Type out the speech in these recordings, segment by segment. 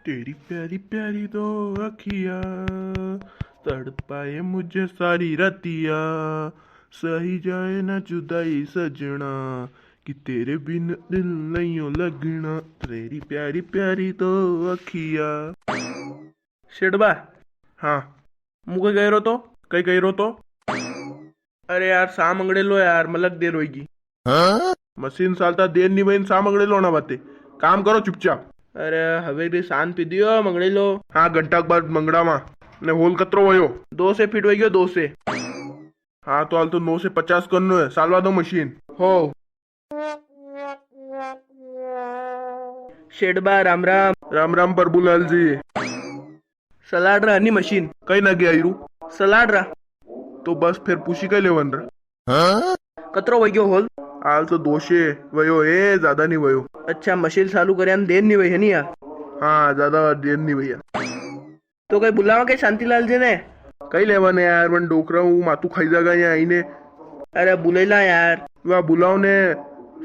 तेरी प्यारी प्यारी दो अखिया तड़पाए मुझे सारी रतिया सही जाए ना जुदाई सजना कि तेरे बिन दिल नहीं हो लगना तेरी प्यारी प्यारी दो अखिया शेडबा हाँ હું કઈ ગયો તો કઈ કર્યો તો અરે યાર શા મંગળેલો યાર મલક દેર હોઈગી મશીન ચાલતા દેર ની વહીને શા મંગળેલો ના વાતે કામ કરો ચૂપચાપ અરે હવે રે શાંત પીધ્યો મંગળેલો હા ઘંટાક બાદ મંગળામાં ને હોલ કતરો વયો 2 ફીટ વહી ગયો 2 हाँ तो हाल तो 9 से 50 करनो है सालवा दो मशीन हो शेडबा राम राम राम राम प्रभुलाल जी सलाड रहा नहीं मशीन कई ना गया रू सलाड रहा तो बस फिर पूछी कई लेवन रहा कतरो वही गयो होल हाल तो 200 वयो ए ज्यादा नहीं वयो अच्छा मशीन चालू करे देर नहीं वही है नहीं यार हाँ ज्यादा देर नहीं भैया तो कई बुलावा के शांतिलाल जी ने कई लेवा ने यार वन डोकरा हूँ मातू खाई जागा यहाँ आईने अरे बुलेला यार वह बुलाओ ने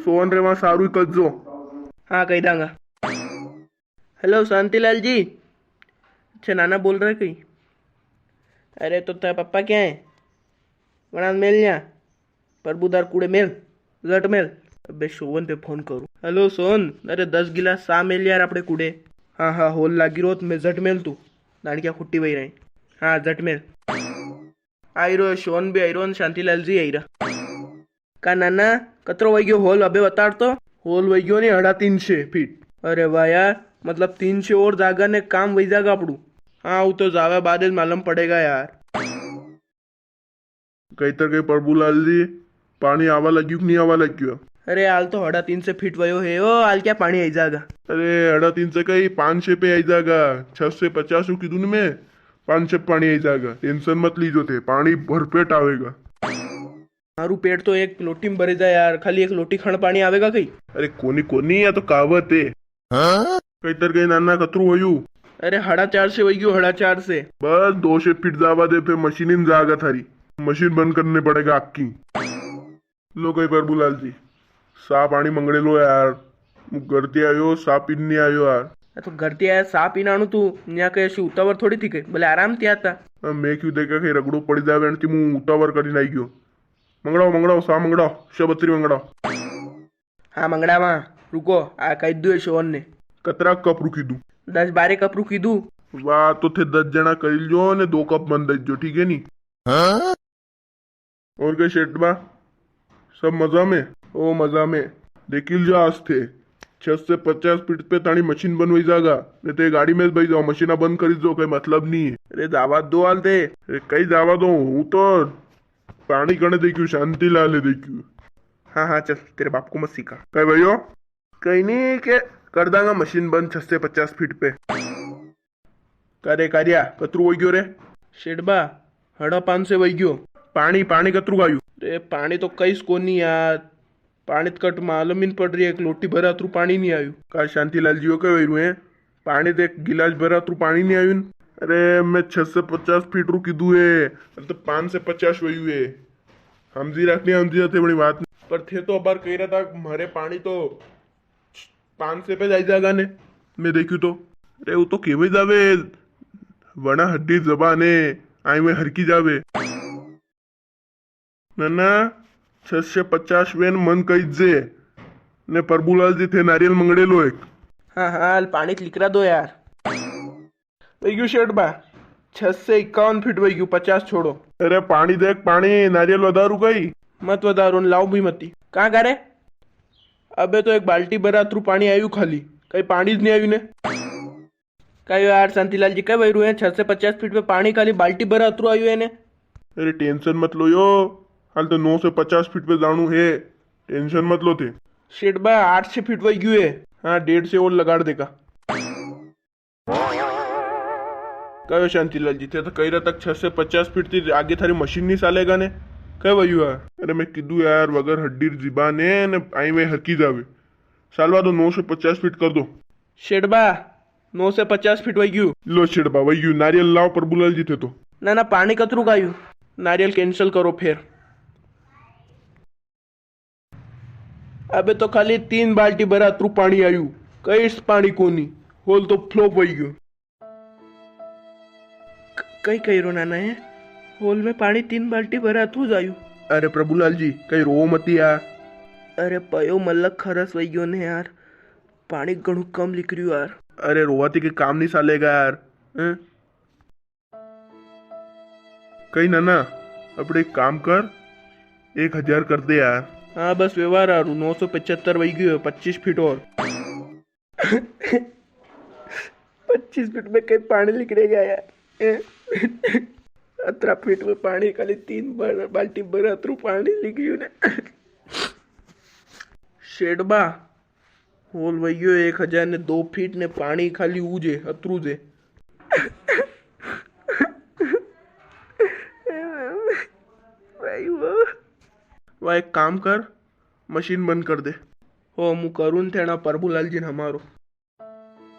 सोन रे वहाँ सारू कजो हाँ कही दांगा हेलो शांतिलाल जी अच्छा नाना बोल रहे कहीं अरे तो तेरा पप्पा क्या है वना मेल यहाँ प्रभुदार कूड़े मेल जट मेल अबे सोवन पे फोन करूँ हेलो सोन अरे 10 गिलास सा मेल यार अपने कूड़े हाँ हाँ होल लागी रोत मैं जट मेल तू नाड़किया खुट्टी वही रही हाँ जट मेल आई रो शोन भी आई रो शांतिलाल जी आई रहा का नाना कतरो वही गयो होल अबे बता तो होल वही गयो नहीं 350 फीट अरे वाह यार मतलब 300 और जागा ने काम वही जागा अपड़ू हाँ वो तो जावा बाद मालूम पड़ेगा यार कई तर कई प्रभुलाल जी पानी आवा लग्यू कि नहीं आवा लग्यू अरे हाल तो 350 फीट वयो है ओ हाल क्या पानी आई जागा अरे 350 कई 500 पे आई जागा 6 से 50 की में 500 पानी आई जागा टेंशन मत लीजो थे पानी भरपेट आवेगा मारू पेट तो एक लोटी में भरे जाए यार खाली एक लोटी खण पानी आवेगा कहीं अरे कोनी कोनी या तो कावत है कई तर कई नाना कतरू होयू अरे 4.5 से वही गयो 4.5 से बस 200 फीट जावा दे फिर मशीन जागा थारी मशीन बंद करने पड़ेगा आपकी लो कई प्रभुलाल जी सा पानी मंगड़े लो यार घर ते आयो सा पीने आयो यार तो घर ते आया सा पीना तू यहाँ कहीं उतावर थोड़ी थी कहीं बोले आराम थी आता मैं क्यों देखा कहीं रगड़ो पड़ी जावे मुँ उतावर कर आई गयो मंगड़ाओ मंगड़ाओ सा मंगड़ाओ शबत्री मंगड़ाओ हाँ मंगड़ा वहाँ रुको आ कही दू शोन ने कतरा कप रुकी दू 10-12 कप रुकी दू वाह तो थे 10 जना कर लो ने 2 कप बंद दो ठीक है नी और क्या शेट बा सब मजा में ओ मजा में देखिल जो आज थे 6 से 50 फीट पे तानी मशीन बनवाई जागा नहीं तो ये गाड़ी में भाई जाओ मशीना बंद करी दो कोई मतलब नहीं है अरे जावा दो हाल थे कई जावा दो हूँ तो पानी करने देखू शांति लाले देखू हाँ हाँ चल तेरे बाप को मत सिखा कहीं भैया कहीं नहीं के कर दांगा मशीन बंद 6 से 50 फीट पे करे कार्या कतरू वही गयो रे शेडबा 5.5 से वही गयो पानी पानी कतरू गायू रे पानी तो कई कोनी यार पानी तो कट मालूम ही पड़ रही है एक लोटी भरा थरू पानी नहीं आयु का शांतिलाल जी के वही है पानी तो एक गिलास भरा थरू पानी नहीं आयु अरे मैं 6 से 50 फीट रू कीधु है तो 5 से 50 वही हुए हमजी रखनी हमजी रहते बड़ी बात नहीं पर थे तो अबार कह रहा था मारे पानी तो 500 पे जाई जागा ने मैं देखू तो अरे वो तो केवे जावे वना हड्डी जबाने आई में हरकी जावे ना 6 से 50 वेन मन कही जे ने प्रभुलाल जी थे नारियल मंगड़े लो एक हाँ हाँ पानी लिकरा दो यार वही शेट बा 6 से 51 फीट वही 50 छोड़ो अरे पानी देख पानी नारियल वधारू गई मत वधारो लाओ भी मती कहाँ करे अबे तो एक बाल्टी भरा थ्रू पानी आयु खाली कहीं पानी नहीं आयु ने कहीं यार शांतिलाल जी कई वही 6 से 50 फीट पे पानी खाली बाल्टी भरा थ्रू आयु है ने अरे टेंशन मत लो यो हाल तो 9 से 50 फीट पे जानू है टेंशन मत लो थे शेट बा 8 फीट वही गयू है हाँ 1.5 से और लगाड़ देगा कहो शांतिलाल जी थे तो कई तक 6 से 50 फीट थी आगे थारी मशीन नहीं चालेगा ने कई वही यार अरे मैं कीधु यार वगर हड्डी जीबाने ने आई में हरकी जावे सालवा दो 9 से 50 फीट कर दो शेडबा 9 से 50 फीट वही गयू लो शेडबा वही गयू नारियल लाओ प्रभुलाल जी थे तो ना पानी कतरू गायू नारियल कैंसिल करो फिर अबे तो खाली 3 बाल्टी भरा थ्रू पानी आयु कई पानी कोनी હોલ તો ફ્લોપ વહી ગયો. કઈ કર્યો નાના હે? હોલ में पानी 3 बाल्टी ભરાતું જ આવ્યું. અરે પ્રભુલાલજી કઈ રોવો મતી યાર. અરે પયો મલક ખરસ વહી ગયો ને યાર. પાણી ઘણું કમ નીકળ્યું યાર. અરે રોવાથી કે કામ નહીં ચાલેગા યાર. કઈ ના આપણે એક કામ કર, 1000 कर दे यार. हाँ बस व्यवहार हारू 975 वही गयो 25 फीट और 25 फीट में कहीं पानी निकलेगा यार. अतरा फीट में पानी खाली 3 बाल्टी भर अतरू पानी निकल्યું ને. શેડબા હોલ વહી ગયો 1002 ફીટ ને પાણી ખાલી ઉજે અતરું છે. वाह एक काम कर, मशीन बंद कर दे. हो હું કરું ને તેના પ્રભુલાલજીને હમારો.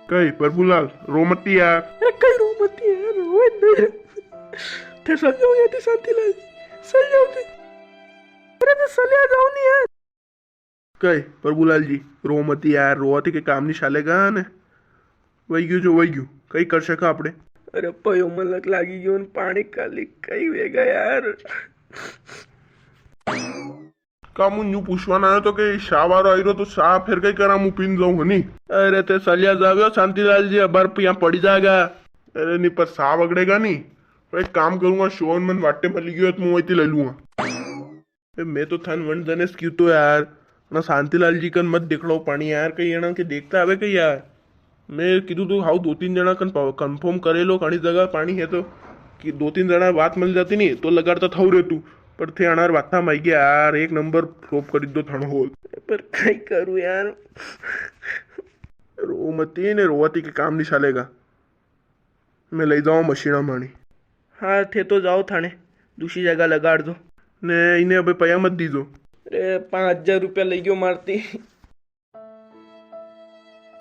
કઈ પ્રભુલાલ રોમતી યાર. અરે કઈ રોમતી યાર રોય નહીં. તે સલ્યો યાર શાંતિલાલ સલ્યો તે. અરે તે સલ્યા જાવ ને યાર. કઈ પ્રભુલાલજી રોમતી યાર, રોવાથી કે કામ નહીં ચાલેગા ને. વહી ગયું જો વહી ગયું, કઈ કરી શકા આપણે. અરે પયો મલક લાગી ગયો ને પાણી ખાલી કઈ વેગા યાર. કામ હું પૂછવાના આવ્યો તો કે શા વાળો આવ્યો તો શા ફેર કઈ કરા હું પીન જાઉં હની. અરે તે સલિયા જાવ્યો શાંતિલાલજી અબાર यहाँ પડી જાગા. અરે નહીં પર શા વગડેગા નહીં. એક કામ કरूंगा શોન મને વાટે મળી ગયો તો હું અહીંથી લઈ લूंगा. मैं तो थान वन जनेस क्यों तो यार ना शांतिलाल जी कन मत देख लो पानी यार. कहीं एना के देखता आवे कहीं यार. मैं कीधु तो हाउ 2-3 जना कन कन्फर्म करे लो घनी जगह पानी है तो कि 2-3 जना बात मिल जाती नहीं तो लगाड़ता थव रहतु. पर थे अनार वाथा माई गया यार. एक नंबर फ्लॉप कर दो थानो होल. पर कई करूं यार. रो मती ने रोवाती के काम नहीं चालेगा. मैं लई जाऊँ मशीना मानी. हाँ थे तो जाओ थाने दूसरी जगह लगाड़ दो ने इन्हें अबे पया मत दीजो. अरे 5000 रुपया लई गयो मारती.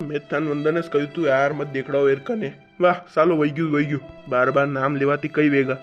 मैं थान वंदने कहू तू यार मत देख रहा हो एर कने. वाह सालो वही गયું बार बार नाम लेवाती कई वेगा.